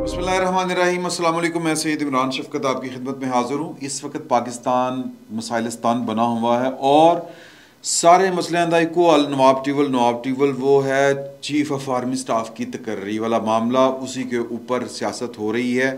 बिस्मिल्लाहिर्रहमानिर्रहीम, अस्सलाम वालेकुम। मैं सैयद इमरान शफ़क़त आपकी खिदमत में हाज़िर हूँ। इस वक्त पाकिस्तान मसाइलिस्तान बना हुआ है और सारे मसले इक्वल नवाब टिवल वो है चीफ़ ऑफ आर्मी स्टाफ की तकर्री वाला मामला, उसी के ऊपर सियासत हो रही है।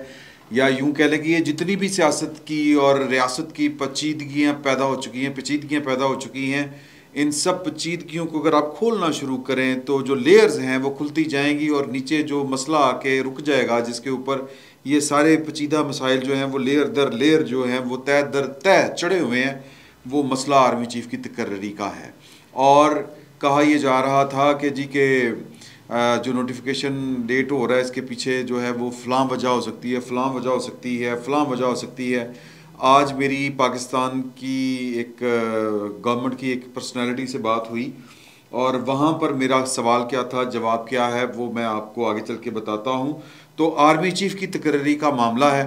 या यूँ कह लें कि ये जितनी भी सियासत की और रियासत की पेचीदगियाँ पैदा हो चुकी हैं, इन सब पेचीदगियों को अगर आप खोलना शुरू करें तो जो लेयर्स हैं वो खुलती जाएंगी और नीचे जो मसला आके रुक जाएगा, जिसके ऊपर ये सारे पेचीदा मसाइल जो हैं वो लेयर दर लेयर जो हैं वो तय दर तय चढ़े हुए हैं, वो मसला आर्मी चीफ की तकर्री का है। और कहा यह जा रहा था कि जी के जो नोटिफिकेशन डेट हो रहा है इसके पीछे जो है वो फ़लाँ वजह हो सकती है, फ़लाँ वजह हो सकती है, फ़लाँ वजह हो सकती है। आज मेरी पाकिस्तान की एक गवर्नमेंट की एक पर्सनालिटी से बात हुई और वहाँ पर मेरा सवाल क्या था, जवाब क्या है, वो मैं आपको आगे चल के बताता हूँ। तो आर्मी चीफ की तकर्री का मामला है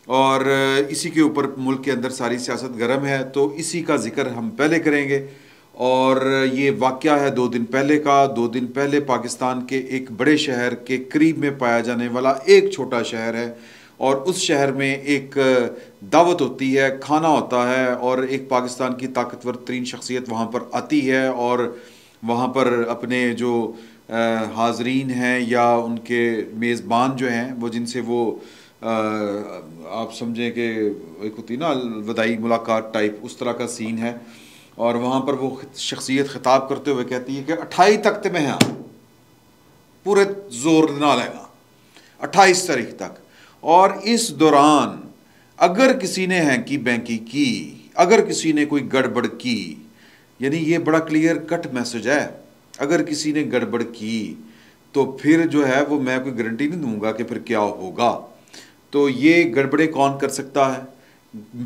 और इसी के ऊपर मुल्क के अंदर सारी सियासत गर्म है, तो इसी का ज़िक्र हम पहले करेंगे। और ये वाक़या है 2 दिन पहले का। 2 दिन पहले पाकिस्तान के एक बड़े शहर के करीब में पाया जाने वाला एक छोटा शहर है और उस शहर में एक दावत होती है, खाना होता है और एक पाकिस्तान की ताकतवर तरीन शख्सियत वहाँ पर आती है और वहाँ पर अपने जो हाज़रीन हैं या उनके मेज़बान जो हैं वो जिनसे वो आप समझें कि एक होती ना वदाई मुलाकात टाइप, उस तरह का सीन है। और वहाँ पर वो शख्सियत खिताब करते हुए कहती है कि 28 तक ते मैं हाँ पूरे जोर ना लेगा, 28 तारीख तक। और इस दौरान अगर किसी ने हैंकी बैंकी की, अगर किसी ने कोई गड़बड़ की, यानी ये बड़ा क्लियर कट मैसेज है, अगर किसी ने गड़बड़ की तो फिर जो है वो मैं कोई गारंटी नहीं दूंगा कि फिर क्या होगा। तो ये गड़बड़े कौन कर सकता है,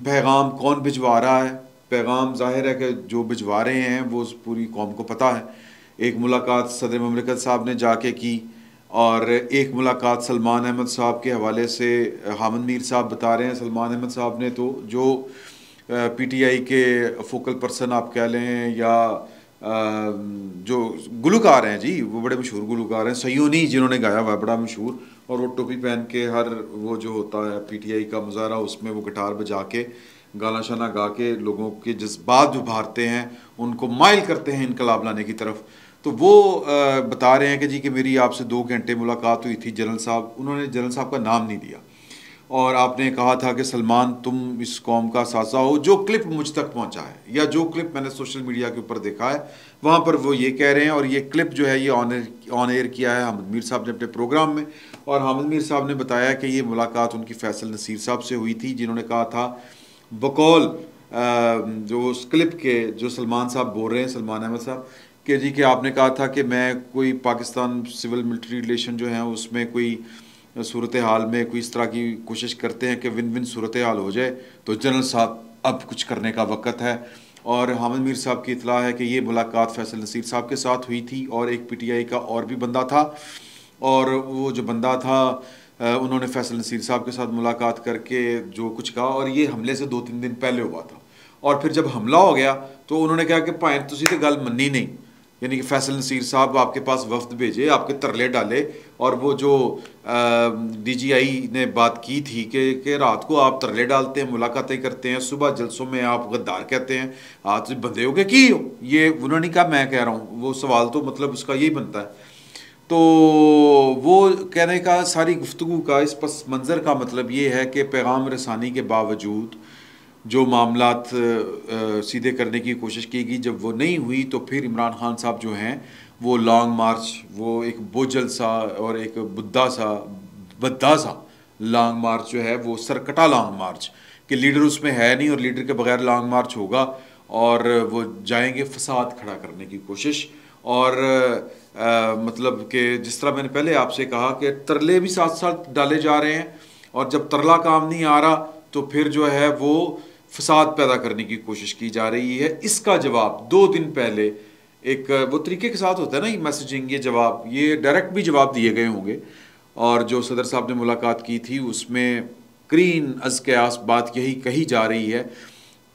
पैगाम कौन भिजवा रहा है, पैगाम जाहिर है कि जो भिजवा रहे हैं वो पूरी कौम को पता है। एक मुलाकात सदर ममलिकत साहब ने जाके की और एक मुलाकात सलमान अहमद साहब के हवाले से हामिद मीर साहब बता रहे हैं। सलमान अहमद साहब ने तो जो पीटीआई के फोकल पर्सन आप कह लें या जो गुलकार हैं जी, वो बड़े मशहूर गुलकार हैं, सयोनी जिन्होंने गाया हुआ है बड़ा मशहूर, और वो टोपी पहन के हर वो जो होता है पीटीआई का मुजाहरा उसमें वो गिटार बजा के गाना शाना गा के लोगों के जज्बात उभारते हैं, उनको माइल करते हैं इनकलाब लाने की तरफ। तो वो बता रहे हैं कि जी कि मेरी आपसे 2 घंटे मुलाकात हुई थी जनरल साहब, उन्होंने जनरल साहब का नाम नहीं दिया, और आपने कहा था कि सलमान तुम इस कौम का सासा हो। जो क्लिप मुझ तक पहुंचा है या जो क्लिप मैंने सोशल मीडिया के ऊपर देखा है वहाँ पर वो ये कह रहे हैं, और ये क्लिप जो है ये ऑन एयर किया है हामिद मीर साहब ने अपने प्रोग्राम में। और हामिद मीर साहब ने बताया कि ये मुलाकात उनकी फैसल नसीर साहब से हुई थी, जिन्होंने कहा था बकौल जो उस क्लिप के जो सलमान साहब बोल रहे हैं, सलमान अहमद साहब, कि जी कि आपने कहा था कि मैं कोई पाकिस्तान सिविल मिलिट्री रिलेशन जो है उसमें कोई सूरत हाल में कोई इस तरह की कोशिश करते हैं कि विन विन सूरत हाल हो जाए, तो जनरल साहब अब कुछ करने का वक्त है। और हामिद मीर साहब की इतला है कि ये मुलाकात फैसल नसीर साहब के साथ हुई थी और एक पीटीआई का और भी बंदा था, और वो जो बंदा था उन्होंने फैसल नसीर साहब के साथ मुलाकात करके जो कुछ कहा, और ये हमले से 2-3 दिन पहले हुआ था। और फिर जब हमला हो गया तो उन्होंने कहा कि भाई तुसी तो गल मन्नी नहीं, यानी कि फैसल नसीर साहब आपके पास वफ्द भेजे, आपके तरले डाले, और वो जो डीजीआई ने बात की थी कि रात को आप तरले डालते हैं, मुलाकातें करते हैं, सुबह जलसों में आप गद्दार कहते हैं, आज बंदे हो गए की हो, ये उन्होंने कहा, मैं कह रहा हूँ, वो सवाल तो मतलब उसका यही बनता है। तो वो कहने का सारी गुफ्तगू का इस पस मंज़र का मतलब ये है कि पैगाम रसानी के बावजूद जो मामलात सीधे करने की कोशिश की गई, जब वो नहीं हुई तो फिर इमरान खान साहब जो हैं वो लॉन्ग मार्च, वो एक बोझल सा और एक बद्दा सा लॉन्ग मार्च जो है वो सरकटा लॉन्ग मार्च कि लीडर उसमें है नहीं और लीडर के बगैर लॉन्ग मार्च होगा, और वो जाएंगे फसाद खड़ा करने की कोशिश। और मतलब कि जिस तरह मैंने पहले आपसे कहा कि तरले भी साथ साथ डाले जा रहे हैं, और जब तरला काम नहीं आ रहा तो फिर जो है वो फसाद पैदा करने की कोशिश की जा रही है। इसका जवाब 2 दिन पहले एक वो तरीके के साथ होता है ना ये मैसेजिंग, ये जवाब, ये डायरेक्ट भी जवाब दिए गए होंगे। और जो सदर साहब ने मुलाकात की थी उसमें करीन अज़ क़यास बात यही कही जा रही है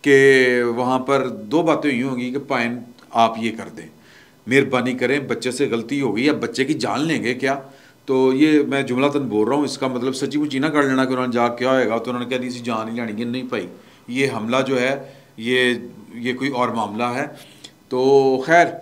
कि वहाँ पर 2 बातें हुई होंगी कि पाइन आप ये कर दें, मेहरबानी करें, बच्चे से गलती हो गई, अब बच्चे की जान लेंगे क्या। तो ये मैं जुमलातन बोल रहा हूँ, इसका मतलब सच्ची मुची ना कर लेना कि उन्होंने जाग क्या होएगा तो उन्होंने कहा नहीं सी जान ही लेनी नहीं भाई, ये हमला जो है ये कोई और मामला है। तो खैर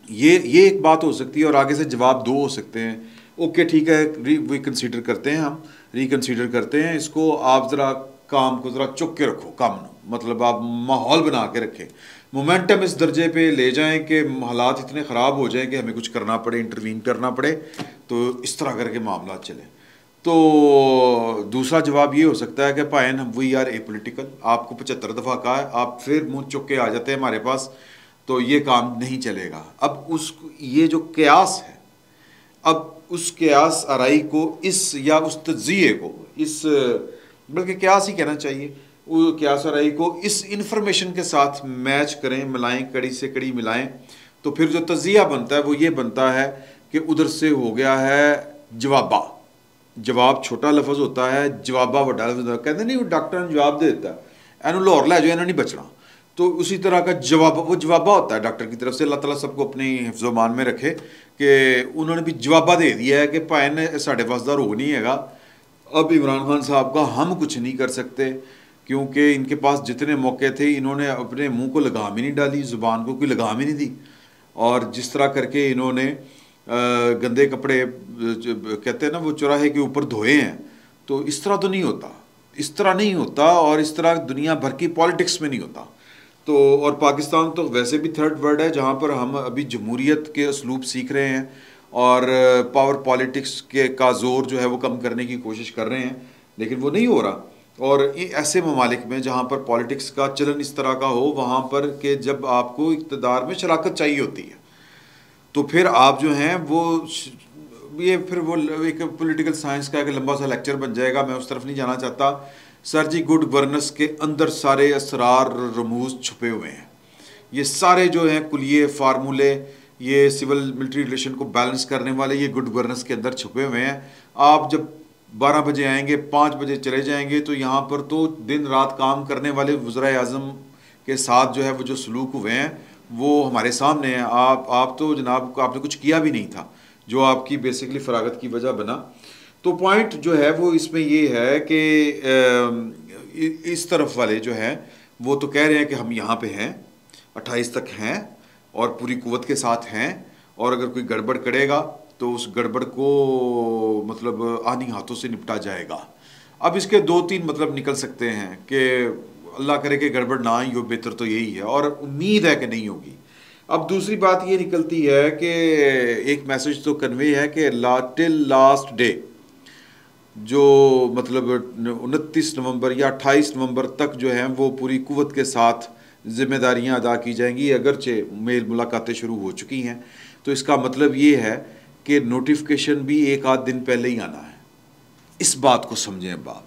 ये एक बात हो सकती है और आगे से जवाब दो हो सकते हैं। ओके ठीक है, रिकन्सिडर करते हैं, हम रिकन्सिडर करते हैं इसको। आप ज़रा काम को ज़रा चुक के रखो, काम मतलब आप माहौल बना के रखें, मोमेंटम इस दर्जे पे ले जाएं कि हालात इतने ख़राब हो जाएं कि हमें कुछ करना पड़े, इंटरवीन करना पड़े, तो इस तरह करके मामला चले। तो दूसरा जवाब ये हो सकता है कि भाई हम वी आर ए पोलिटिकल, आपको 75 दफ़ा कहा है, आप फिर मुँह चुक के आ जाते हैं हमारे पास, तो ये काम नहीं चलेगा। अब उस ये जो कयास है, अब उस कयास आराई को इस या उस तज्जिए को इस बल्कि कयास ही कहना चाहिए, वो कयास आराई को इस इंफॉर्मेशन के साथ मैच करें, मिलाएं, कड़ी से कड़ी मिलाएं, तो फिर जो तज्जिया बनता है वो ये बनता है कि उधर से हो गया है जवाबा। जवाब छोटा लफज होता है, जवाबा बड़ा लफज होता है। कहते नहीं वो डॉक्टर ने जवाब दे देता है, एनू लाहौर लै जाओ, इन्हें नहीं बचना। तो उसी तरह का जवाब, वो जवाबा होता है डॉक्टर की तरफ से। अल्लाह ताला सबको अपनी हिफ्ज़-ओ-मान में रखे कि उन्होंने भी जवाबा दे दिया है कि भाई ने साढ़े पास का रोग नहीं हैगा। अब इमरान खान साहब का हम कुछ नहीं कर सकते क्योंकि इनके पास जितने मौके थे इन्होंने अपने मुंह को लगाम ही नहीं डाली, ज़ुबान को कोई लगाम ही नहीं दी। और जिस तरह करके इन्होंने गंदे कपड़े कहते हैं ना वो चौराहे के ऊपर धोए हैं, तो इस तरह तो नहीं होता, इस तरह नहीं होता, और इस तरह दुनिया भर की पॉलिटिक्स में नहीं होता। तो और पाकिस्तान तो वैसे भी थर्ड वर्ल्ड है जहाँ पर हम अभी जमहूरियत के असलूब सीख रहे हैं और पावर पॉलिटिक्स के का ज़ोर जो है वो कम करने की कोशिश कर रहे हैं, लेकिन वो नहीं हो रहा। और ये ऐसे ममालिक में जहाँ पर पॉलिटिक्स का चलन इस तरह का हो, वहाँ पर कि जब आपको इक़्तिदार में शराकत चाहिए होती है, तो फिर आप जो हैं वो ये फिर वो एक पॉलिटिकल साइंस का एक लंबा सा लेक्चर बन जाएगा, मैं उस तरफ नहीं जाना चाहता। सर जी, गुड गवर्नेंस के अंदर सारे असरार रमूज छुपे हुए हैं, ये सारे जो हैं कुलिये फार्मूले, ये सिविल मिलिट्री रिलेशन को बैलेंस करने वाले, ये गुड गवर्नेंस के अंदर छुपे हुए हैं। आप जब 12 बजे आएंगे, 5 बजे चले जाएंगे, तो यहाँ पर तो दिन रात काम करने वाले वज़राए आज़म के साथ जो है वो जो सलूक हुए हैं वो हमारे सामने है। आप तो जनाब आपने कुछ किया भी नहीं था जो आपकी बेसिकली फरागत की वजह बना। तो पॉइंट जो है वो इसमें ये है कि इस तरफ वाले जो हैं वो तो कह रहे हैं कि हम यहाँ पे हैं, 28 तक हैं और पूरी कुव्वत के साथ हैं, और अगर कोई गड़बड़ करेगा तो उस गड़बड़ को मतलब आनी हाथों से निपटा जाएगा। अब इसके 2-3 मतलब निकल सकते हैं कि अल्लाह करे कि गड़बड़ ना ही हो, बेहतर तो यही है, और उम्मीद है कि नहीं होगी। अब दूसरी बात ये निकलती है कि एक मैसेज तो कन्वे है कि टिल लास्ट डे, जो मतलब 29 नवंबर या 28 नवंबर तक जो है वो पूरी कुव्वत के साथ जिम्मेदारियां अदा की जाएंगी, अगरचे मेल मुलाकातें शुरू हो चुकी हैं। तो इसका मतलब ये है कि नोटिफिकेशन भी एक आध दिन पहले ही आना है। इस बात को समझें बाप।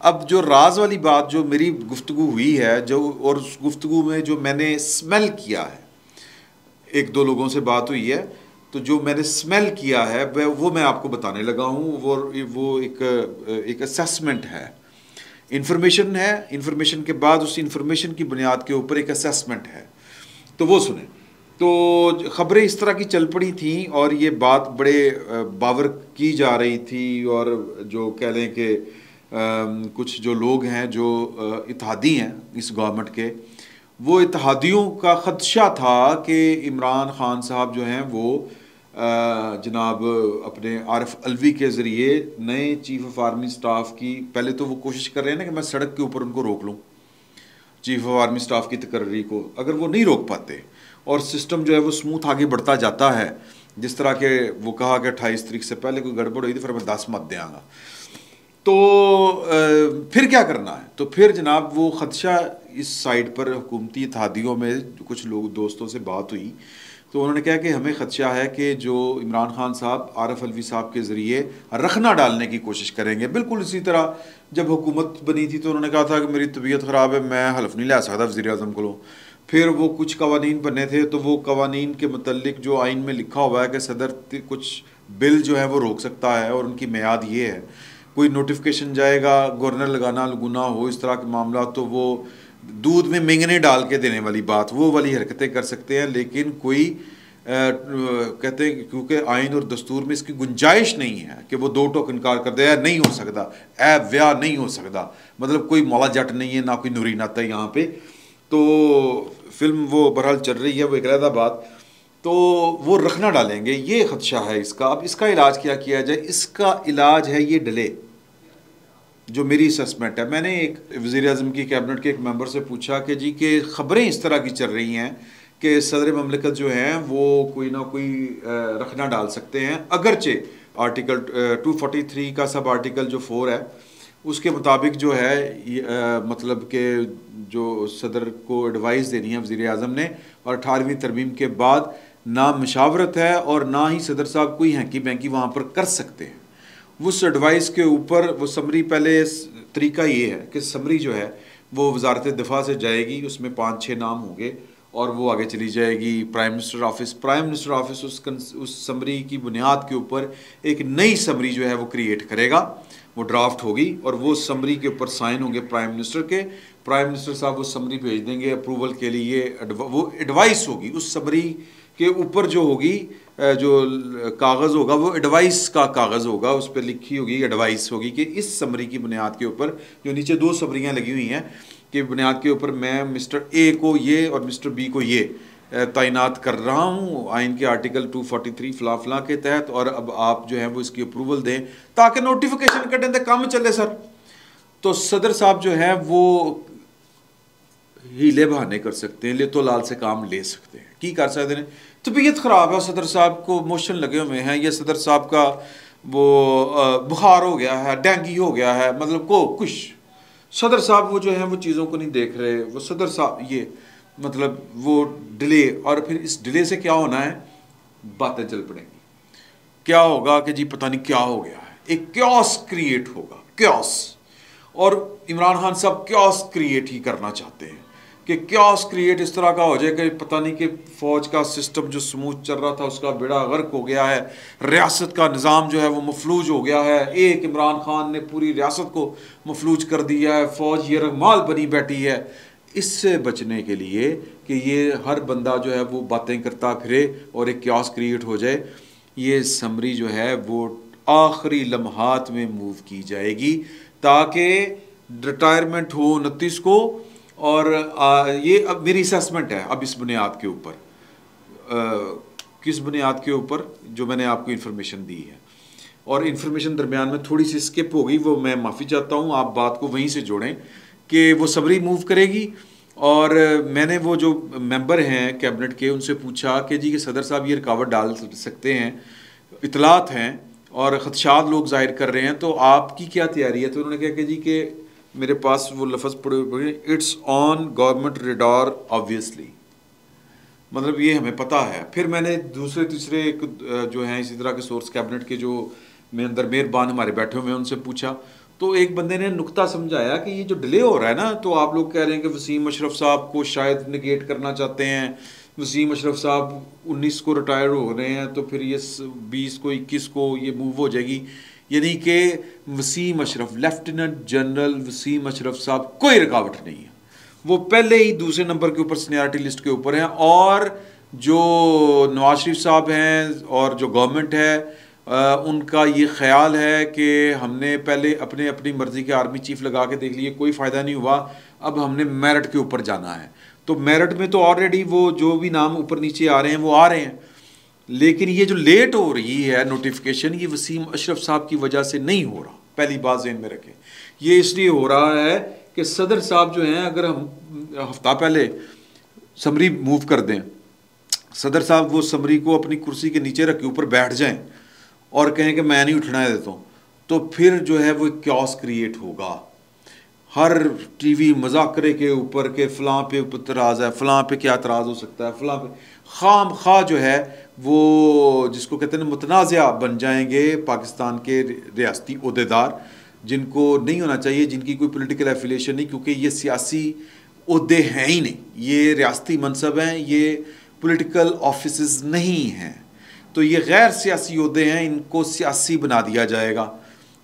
अब जो राज वाली बात जो मेरी गुफ्तगू हुई है, जो और उस गुफ्तगू में जो मैंने स्मेल किया है, एक दो लोगों से बात हुई है, तो जो मैंने स्मेल किया है वो मैं आपको बताने लगा हूँ। वो एक असेसमेंट है, इंफॉर्मेशन है, इंफॉर्मेशन के बाद उस इंफॉर्मेशन की बुनियाद के ऊपर एक असेसमेंट है, तो वो सुने। तो ख़बरें इस तरह की चल पड़ी थी और ये बात बड़े बावर की जा रही थी, और जो कह लें कि कुछ जो लोग हैं जो इत्तेहादी हैं इस गवर्नमेंट के, वो इत्तेहादियों का ख़दशा था कि इमरान खान साहब जो हैं वो जनाब अपने आरिफ अलवी के ज़रिए नए चीफ़ ऑफ आर्मी स्टाफ की, पहले तो वो कोशिश कर रहे हैं ना कि मैं सड़क के ऊपर उनको रोक लूँ, चीफ़ ऑफ आर्मी स्टाफ की तकर्री को। अगर वो नहीं रोक पाते और सिस्टम जो है वो स्मूथ आगे बढ़ता जाता है, जिस तरह के वो कहा कि 28 तारीख से पहले कोई गड़बड़ हुई तो फिर मैं 10 मत देंगा, तो फिर क्या करना है। तो फिर जनाब वो ख़दशा इस साइड पर हुकूमती इत्तेहादियों में कुछ लोग दोस्तों से बात हुई, तो उन्होंने कहा कि हमें ख़दशा है कि जो इमरान खान साहब आरिफ अलवी साहब के ज़रिए रखना डालने की कोशिश करेंगे। बिल्कुल इसी तरह जब हुकूमत बनी थी तो उन्होंने कहा था कि मेरी तबीयत ख़राब है, मैं हल्फ नहीं ले सकता वज़ीर आज़म को। फिर वो कुछ कवानीन बने थे, तो वो कवानीन के मुतल्लिक जो आइन में लिखा हुआ है कि सदर कुछ बिल जो है वो रोक सकता है, और उनकी मियाद ये है, कोई नोटिफिकेशन जाएगा, गवर्नर लगाना लगुना हो इस तरह के मामला, तो वो दूध में मिंगने डाल के देने वाली बात, वो वाली हरकतें कर सकते हैं, लेकिन कोई कहते हैं क्योंकि आइन और दस्तूर में इसकी गुंजाइश नहीं है कि वो दो टोक इनकार कर दे, नहीं हो सकता, ए व्या नहीं हो सकता, मतलब कोई मौला जट नहीं है, ना कोई नूरी नाता है यहाँ पे। तो फिल्म वो बहरहाल चल रही है, वो एक अलग बात, तो वो रखना डालेंगे, ये खदशा है इसका। अब इसका इलाज क्या किया जाए? इसका इलाज है ये डिले, जो मेरी असेसमेंट है। मैंने एक वज़ीर-ए-आज़म की कैबिनेट के एक मेंबर से पूछा कि जी के ख़बरें इस तरह की चल रही हैं कि सदर ममलिकत जो हैं वो कोई ना कोई रखना डाल सकते हैं, अगरचे आर्टिकल 243 का सब आर्टिकल जो 4 है उसके मुताबिक जो है मतलब कि जो सदर को एडवाइस देनी है वज़ीर-ए-आज़म ने, और 18वीं तरमीम के बाद ना मशावरत है और ना ही सदर साहब कोई हैंकी बैंकी वहाँ पर कर सकते हैं। उस एडवाइस के ऊपर वो समरी, पहले तरीका ये है कि समरी जो है वो वजारत दिफा से जाएगी, उसमें 5-6 नाम होंगे और वो आगे चली जाएगी prime minister office. Prime minister office उस समरी की बुनियाद के ऊपर एक नई समरी जो है वो क्रिएट करेगा, वो ड्राफ्ट होगी और वो समरी के ऊपर साइन होंगे प्राइम मिनिस्टर के। प्राइम मिनिस्टर साहब वो समरी भेज देंगे अप्रूवल के लिए, वो एडवाइस होगी उस समरी के ऊपर जो होगी, जो कागज़ होगा वो एडवाइस का कागज़ होगा, उस पर लिखी होगी एडवाइस होगी कि इस समरी की बुनियाद के ऊपर, जो नीचे 2 समरियाँ लगी हुई हैं कि बुनियाद के ऊपर मैं मिस्टर ए को ये और मिस्टर बी को ये तैनात कर रहा हूँ आइन के आर्टिकल 243 फला फला के तहत, और अब आप जो है वो इसकी अप्रूवल दें ताकि नोटिफिकेशन कटें तो काम चले सर। तो सदर साहब जो है वो हीले बहाने कर सकते हैं, ले तो लाल से काम ले सकते हैं, की कर सकते हैं। तबीयत ख़राब है, सदर साहब को मोशन लगे हुए हैं, या सदर साहब का वो बुखार हो गया है, डेंगू हो गया है, मतलब को कुछ सदर साहब वो जो है वो चीज़ों को नहीं देख रहे, वो सदर साहब ये मतलब वो डिले, और फिर इस डिले से क्या होना है, बातें चल पड़ेंगी। क्या होगा कि जी पता नहीं क्या हो गया है, एक क्योस क्रिएट होगा, क्योस, और इमरान खान साहब क्योस क्रिएट ही करना चाहते हैं कि क्योस क्रिएट इस तरह का हो जाए कि पता नहीं कि फ़ौज का सिस्टम जो स्मूथ चल रहा था उसका बेड़ा गर्क हो गया है, रियासत का निज़ाम जो है वो मफलूज हो गया है, एक इमरान खान ने पूरी रियासत को मफलूज कर दिया है, फ़ौज ये रगमाल बनी बैठी है। इससे बचने के लिए कि ये हर बंदा जो है वो बातें करता फिरे और एक क्योस क्रिएट हो जाए, ये समरी जो है वो आखिरी लम्हात में मूव की जाएगी ताकि रिटायरमेंट हो 29 को। और ये अब मेरी असेसमेंट है, अब इस बुनियाद के ऊपर, किस बुनियाद के ऊपर, जो मैंने आपको इन्फॉर्मेशन दी है, और इन्फॉर्मेशन दरमियान में थोड़ी सी स्किप हो गई, वो मैं माफ़ी चाहता हूँ, आप बात को वहीं से जोड़ें कि वो समरी मूव करेगी। और मैंने वो जो मेंबर हैं कैबिनेट के उनसे पूछा कि जी कि सदर साहब ये रुकावट डाल सकते हैं, इतलात हैं और ख़दशात लोग ज़ाहिर कर रहे हैं, तो आपकी क्या तैयारी है? तो उन्होंने कहा कि जी कि मेरे पास वो लफ्ज़ पड़े, it's on government radar obviously, मतलब ये हमें पता है। फिर मैंने दूसरे तीसरे जो हैं इसी तरह के सोर्स कैबिनेट के जो में अंदर मेहरबान हमारे बैठे हुए हैं उनसे पूछा, तो एक बंदे ने नुक्ता समझाया कि ये जो डिले हो रहा है ना, तो आप लोग कह रहे हैं कि वसीम अशरफ साहब को शायद निगेट करना चाहते हैं, वसीम अशरफ साहब 19 को रिटायर हो रहे हैं, तो फिर ये 20 को 21 को ये मूव हो जाएगी, यानी कि वसीम अशरफ, लेफ्टिनेंट जनरल वसीम अशरफ साहब कोई रुकावट नहीं है, वो पहले ही दूसरे नंबर के ऊपर सीनियरिटी लिस्ट के ऊपर हैं। और जो नवाज शरीफ साहब हैं और जो गवर्नमेंट है उनका ये ख्याल है कि हमने पहले अपने अपनी मर्ज़ी के आर्मी चीफ लगा के देख लिए, कोई फ़ायदा नहीं हुआ, अब हमने मेरिट के ऊपर जाना है। तो मेरिट में तो ऑलरेडी वो जो भी नाम ऊपर नीचे आ रहे हैं वो आ रहे हैं, लेकिन ये जो लेट हो रही है नोटिफिकेशन, ये वसीम अशरफ साहब की वजह से नहीं हो रहा, पहली बात ज़हन में रखें। ये इसलिए हो रहा है कि सदर साहब जो हैं, अगर हम हफ्ता पहले समरी मूव कर दें, सदर साहब वो समरी को अपनी कुर्सी के नीचे रख के ऊपर बैठ जाएं और कहें कि मैं नहीं उठना है देता हूँ, तो फिर जो है वो क्योस क्रिएट होगा। हर टीवी मजाकरे के ऊपर के फ़लाँ पे इतराज़ है, फ़लाँ पे क्या एतराज़ हो सकता है, फ़लाँ पे खाम खा जो है वो जिसको कहते हैं मुतनाज़ा बन जाएंगे पाकिस्तान के रियासती ओहदेदार, जिनको नहीं होना चाहिए, जिनकी कोई पॉलिटिकल एफिलिएशन नहीं, क्योंकि ये सियासी ओहदे हैं ही नहीं, ये रियासती मनसब हैं, ये पॉलिटिकल ऑफिसेस नहीं हैं, तो ये गैर सियासी ओहदे हैं, इनको सियासी बना दिया जाएगा।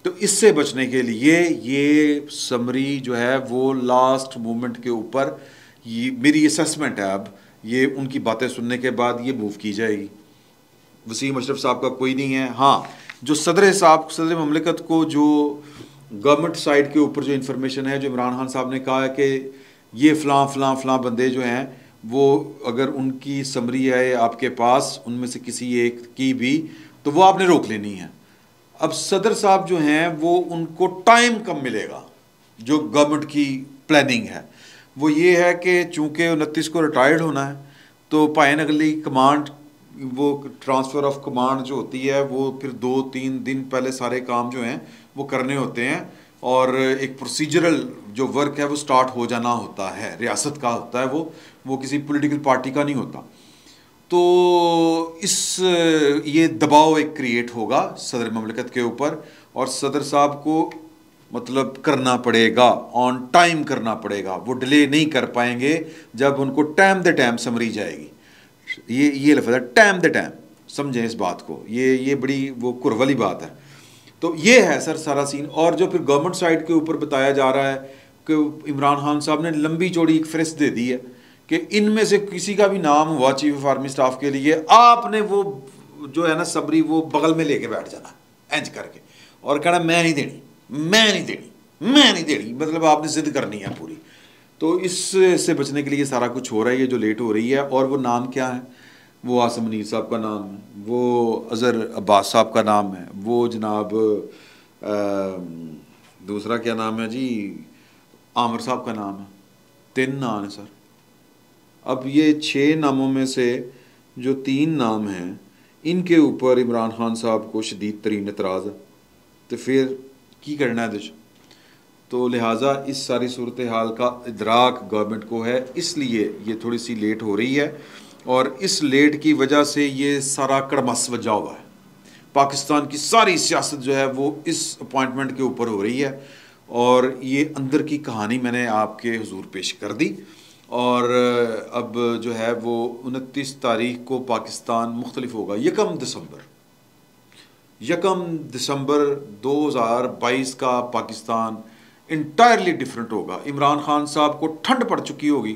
तो इससे बचने के लिए ये समरी जो है वो लास्ट मोमेंट के ऊपर, ये मेरी असेसमेंट है, अब ये उनकी बातें सुनने के बाद ये मूव की जाएगी। वसीम अशरफ साहब का कोई नहीं है। हाँ, जो सदर ममलिकत को जो गवर्नमेंट साइड के ऊपर जो इन्फॉर्मेशन है, जो इमरान खान साहब ने कहा है कि ये फ़लाँ बंदे जो हैं वो अगर उनकी समरी आए आपके पास उनमें से किसी एक की भी, तो वो आपने रोक लेनी है। अब सदर साहब जो हैं वो उनको टाइम कम मिलेगा। जो गवर्नमेंट की प्लानिंग है वो ये है कि चूँकि 29 को रिटायर्ड होना है, तो पायन अगली कमांड, वो ट्रांसफ़र ऑफ कमांड जो होती है वो फिर 2-3 दिन पहले सारे काम जो हैं वो करने होते हैं, और एक प्रोसीजरल जो वर्क है वो स्टार्ट हो जाना होता है, रियासत का होता है, वो किसी पॉलिटिकल पार्टी का नहीं होता। तो ये दबाव एक क्रिएट होगा सदर ममलिकत के ऊपर, और सदर साहब को मतलब करना पड़ेगा, ऑन टाइम करना पड़ेगा। वो डिले नहीं कर पाएंगे जब उनको टाइम द टाइम समरी जाएगी। ये लफ्ज़ है टाइम द टाइम, समझें इस बात को। ये बड़ी वो कुर वाली बात है। तो ये है सर सारा सीन। और जो फिर गवर्नमेंट साइड के ऊपर बताया जा रहा है कि इमरान खान साहब ने लंबी चौड़ी एक फहरिस्त दे दी है कि इनमें से किसी का भी नाम हुआ चीफ ऑफ आर्मी स्टाफ के लिए, आपने वो जो है ना सबरी वो बगल में लेके बैठ जाना इंज करके और कहना मैं नहीं देनी, मैं नहीं देनी, मैं नहीं देनी, मतलब आपने जिद करनी है पूरी। तो इससे बचने के लिए सारा कुछ हो रहा है, ये जो लेट हो रही है। और वो नाम क्या है? वो आसिम मुनीर साहब का नाम है, वो अज़हर अब्बास साहब का नाम है, वो जनाब दूसरा क्या नाम है जी, आमिर साहब का नाम है। 3 नाम है सर। अब ये 6 नामों में से जो 3 नाम हैं इनके ऊपर इमरान खान साहब को शदीद तरीन एतराज़ है, तो फिर की करना है दिश। तो लिहाजा इस सारी सूरत हाल का इदराक गवर्नमेंट को है, इसलिए ये थोड़ी सी लेट हो रही है। और इस लेट की वजह से ये सारा कड़मस वजह हुआ है। पाकिस्तान की सारी सियासत जो है वो इस अपॉइंटमेंट के ऊपर हो रही है, और ये अंदर की कहानी मैंने आपके हुजूर पेश कर दी। और अब जो है वो 29 तारीख को पाकिस्तान मुख्तलिफ होगा। 1 दिसंबर 2022 का पाकिस्तान इंटायरली डिफरेंट होगा। इमरान खान साहब को ठंड पड़ चुकी होगी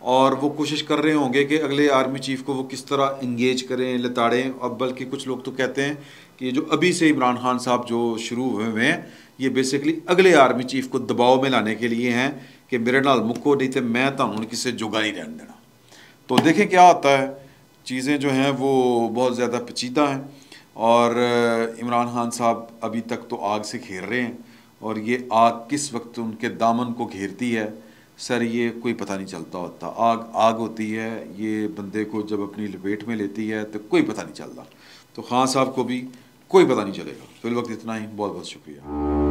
और वो कोशिश कर रहे होंगे कि अगले आर्मी चीफ को वो किस तरह इंगेज करें, लताड़ें। अब बल्कि कुछ लोग तो कहते हैं कि जो अभी से इमरान खान साहब जो शुरू हुए हैं ये बेसिकली अगले आर्मी चीफ को दबाव में लाने के लिए हैं कि मेरे नाल मुक्को नहीं तो मैं तुहानू किसी जुगा नहीं रहने देना। तो देखें क्या होता है। चीज़ें जो हैं वो बहुत ज़्यादा पेचीदा हैं, और इमरान खान साहब अभी तक तो आग से घेर रहे हैं, और ये आग किस वक्त उनके दामन को घेरती है सर ये कोई पता नहीं चलता होता। आग आग होती है, ये बंदे को जब अपनी लपेट में लेती है तो कोई पता नहीं चलता। तो खान साहब को भी कोई पता नहीं चलेगा। फिल वक्त इतना ही, बहुत बहुत शुक्रिया।